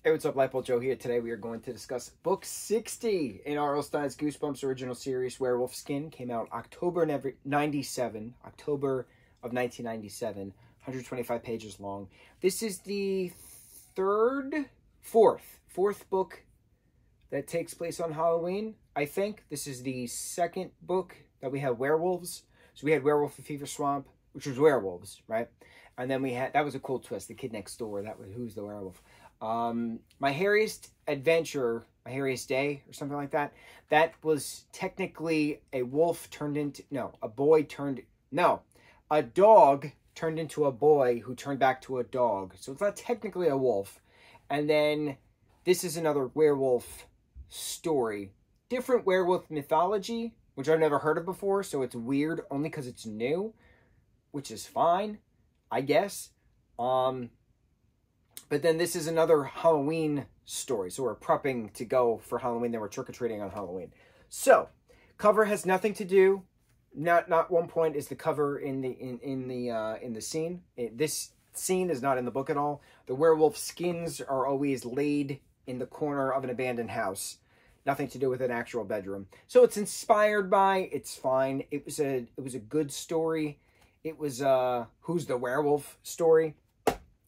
Hey, what's up, lightboltjoe here. Today we are going to discuss book 60 in R.L. Stine's Goosebumps original series, Werewolf Skin. Came out October of 1997, 125 pages long. This is the fourth book that takes place on Halloween, I think. This is the second book that we have werewolves. So we had Werewolf in Fever Swamp, which was werewolves, right? And then we had, that was a cool twist, the kid next door, that was who's the werewolf. My Hairiest Adventure, My Hairiest Day, or something like that, that was technically a wolf turned into, a dog turned into a boy who turned back to a dog. So it's not technically a wolf. And then this is another werewolf story. Different werewolf mythology, which I've never heard of before, so it's weird only because it's new, which is fine, I guess. But then this is another Halloween story. So we're prepping to go for Halloween. Then we're trick-or-treating on Halloween. So, cover has nothing to do. Not one point is the cover in the scene. This scene is not in the book at all. The werewolf skins are always laid in the corner of an abandoned house. Nothing to do with an actual bedroom. So it's inspired by, it's fine. It was a good story. It was Who's the Werewolf story.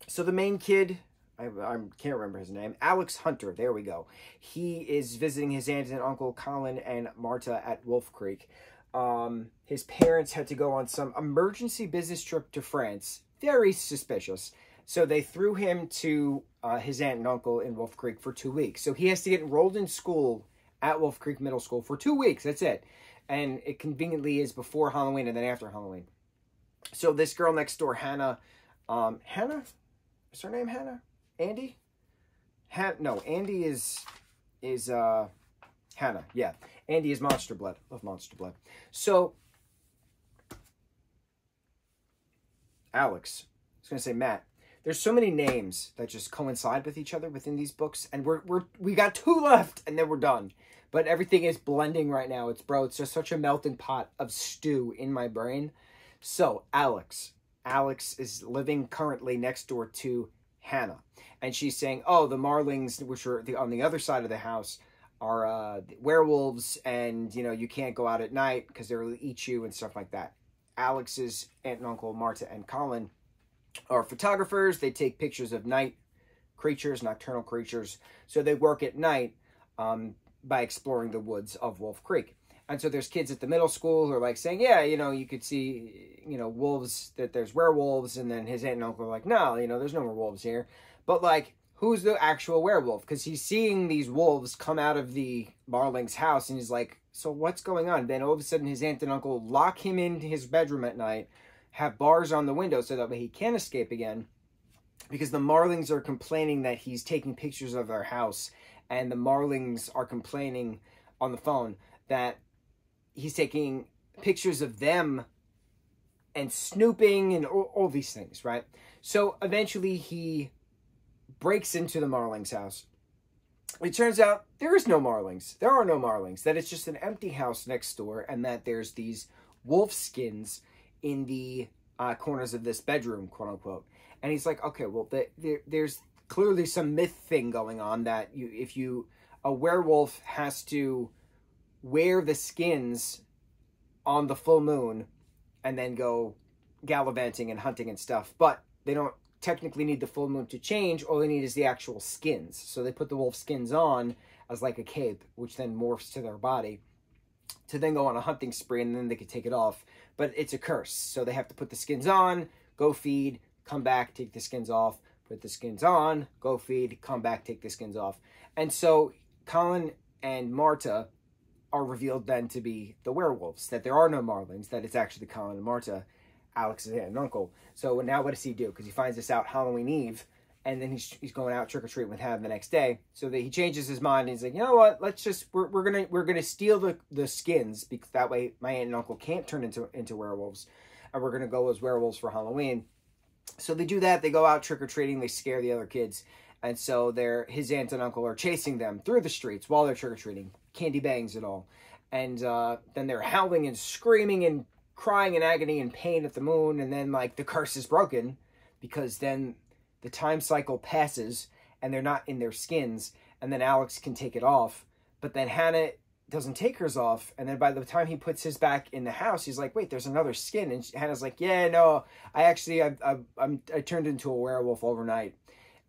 So the main kid, I can't remember his name, Alex Hunter, there we go. He is visiting his aunt and uncle Colin and Marta at Wolf Creek. His parents had to go on some emergency business trip to France. Very suspicious. So they threw him to his aunt and uncle in Wolf Creek for 2 weeks. So he has to get enrolled in school at Wolf Creek Middle School for 2 weeks. That's it. And it conveniently is before Halloween and then after Halloween. So this girl next door, Hannah, Hannah? Is her name Hannah? Andy? No, Andy is Hannah. Yeah. Andy is Monster Blood. Love Monster Blood. So, Alex. I was going to say Matt. There's so many names that just coincide with each other within these books. And we got 2 left and then we're done. But everything is blending right now. It's just such a melting pot of stew in my brain. So, Alex. Alex is living currently next door to Hannah. And she's saying, oh, the Marlings, which are on the other side of the house, are werewolves, and, you know, you can't go out at night because they'll eat you and stuff like that. Alex's aunt and uncle, Marta and Colin, are photographers. They take pictures of night creatures, nocturnal creatures. So they work at night by exploring the woods of Wolf Creek. And so there's kids at the middle school who are like saying, yeah, you know, you could see, you know, wolves, that there's werewolves. And then his aunt and uncle are like, no, you know, there's no more wolves here. But like, who's the actual werewolf? Because he's seeing these wolves come out of the Marling's house. And he's like, so what's going on? Then all of a sudden his aunt and uncle lock him in his bedroom at night, have bars on the window so that way he can't escape again. Because the Marlings are complaining that he's taking pictures of their house. And the Marlings are complaining on the phone that he's taking pictures of them and snooping and all these things, right? So eventually he breaks into the Marlings' house. It turns out there is no Marlings. There are no Marlings. That it's just an empty house next door, and that there's these wolf skins in the corners of this bedroom, quote unquote. And he's like, okay, well, there's clearly some myth thing going on that a werewolf has to wear the skins on the full moon and then go gallivanting and hunting and stuff. But they don't technically need the full moon to change. All they need is the actual skins. So they put the wolf skins on as like a cape, which then morphs to their body to then go on a hunting spree, and then they could take it off. But it's a curse. So they have to put the skins on, go feed, come back, take the skins off, put the skins on, go feed, come back, take the skins off. And so Colin and Marta are revealed then to be the werewolves, that there are no Marlings, that it's actually Colin and Marta, Alex's aunt and uncle. So now what does he do? Because he finds this out Halloween Eve, and then he's going out trick-or-treating with Hannah the next day. So that he changes his mind, and he's like, you know what, let's just, we're gonna steal the skins, because that way my aunt and uncle can't turn into werewolves, and we're gonna go as werewolves for Halloween. So they do that, they go out trick-or-treating, they scare the other kids, and so his aunt and uncle are chasing them through the streets while they're trick-or-treating, candy bangs and all. And then they're howling and screaming and crying in agony and pain at the moon. And then, like, the curse is broken because then the time cycle passes and they're not in their skins, and then Alex can take it off, but then Hannah doesn't take hers off, and then by the time he puts his back in the house, he's like, wait, there's another skin, and Hannah's like, yeah, no, I turned into a werewolf overnight,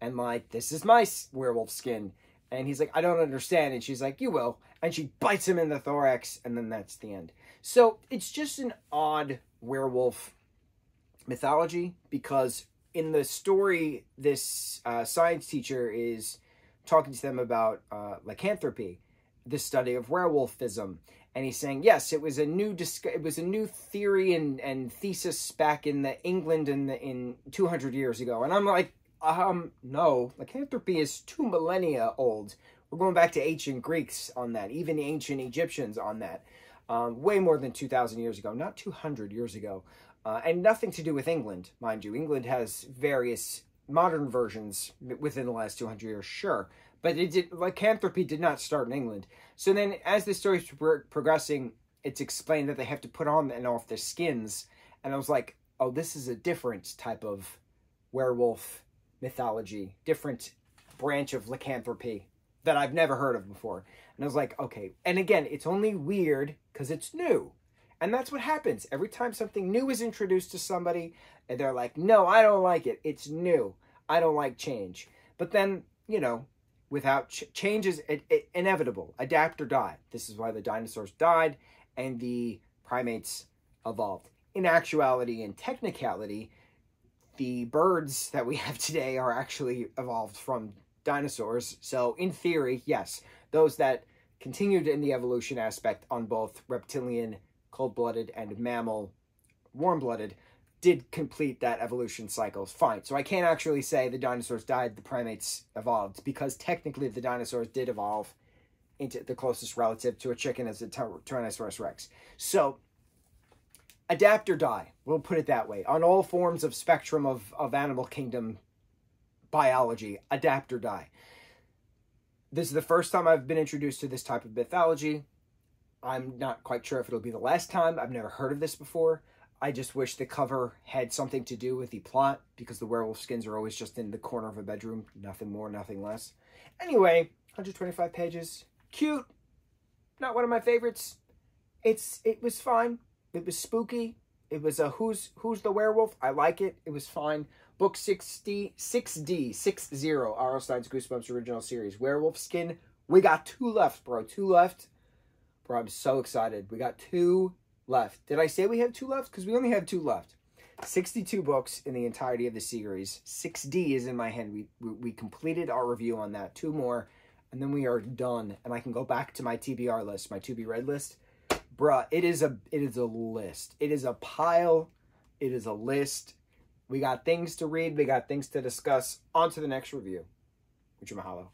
and like, this is my werewolf skin, and he's like, I don't understand, and she's like, you will, and she bites him in the thorax, and then that's the end. So it's just an odd werewolf mythology, because in the story, this science teacher is talking to them about lycanthropy, the study of werewolfism, and he's saying, yes, it was a new theory and thesis back in the England in 200 years ago. And I'm like, no, lycanthropy is 2 millennia old. We're going back to ancient Greeks on that, even the ancient Egyptians on that, way more than 2,000 years ago, not 200 years ago, and nothing to do with England, mind you. England has various modern versions within the last 200 years, sure. But lycanthropy did not start in England. So then, as the story is progressing, it's explained that they have to put on and off their skins. And I was like, oh, this is a different type of werewolf mythology, different branch of lycanthropy that I've never heard of before. And I was like, okay. And again, it's only weird because it's new. And that's what happens. Every time something new is introduced to somebody, and they're like, no, I don't like it. It's new. I don't like change. But then, you know, without change is inevitable. Adapt or die. This is why the dinosaurs died and the primates evolved. In actuality and technicality, the birds that we have today are actually evolved from dinosaurs. So in theory, yes, those that continued in the evolution aspect on both reptilian, cold-blooded, and mammal, warm-blooded, did complete that evolution cycle. Fine. So I can't actually say the dinosaurs died, the primates evolved, because technically the dinosaurs did evolve into the closest relative to a chicken as a Tyrannosaurus Rex. So adapt or die. We'll put it that way. On all forms of spectrum of animal kingdom biology, adapt or die. This is the first time I've been introduced to this type of mythology. I'm not quite sure if it'll be the last time. I've never heard of this before. I just wish the cover had something to do with the plot, because the werewolf skins are always just in the corner of a bedroom. Nothing more, nothing less. Anyway, 125 pages. Cute. Not one of my favorites. It was fine. It was spooky. It was a Who's the Werewolf? I like it. It was fine. Book 60, R.L. Stine's Goosebumps original series. Werewolf skin. We got 2 left, bro. 2 left. Bro, I'm so excited. We got 2 left. Did I say we have 2 left? Because we only have 2 left. 62 books in the entirety of the series. 6D is in my hand. We completed our review on that. 2 more, and then we are done. And I can go back to my TBR list, my to be read list. Bruh, it is a list. It is a pile. It is a list. We got things to read. We got things to discuss. On to the next review. Mucho mahalo.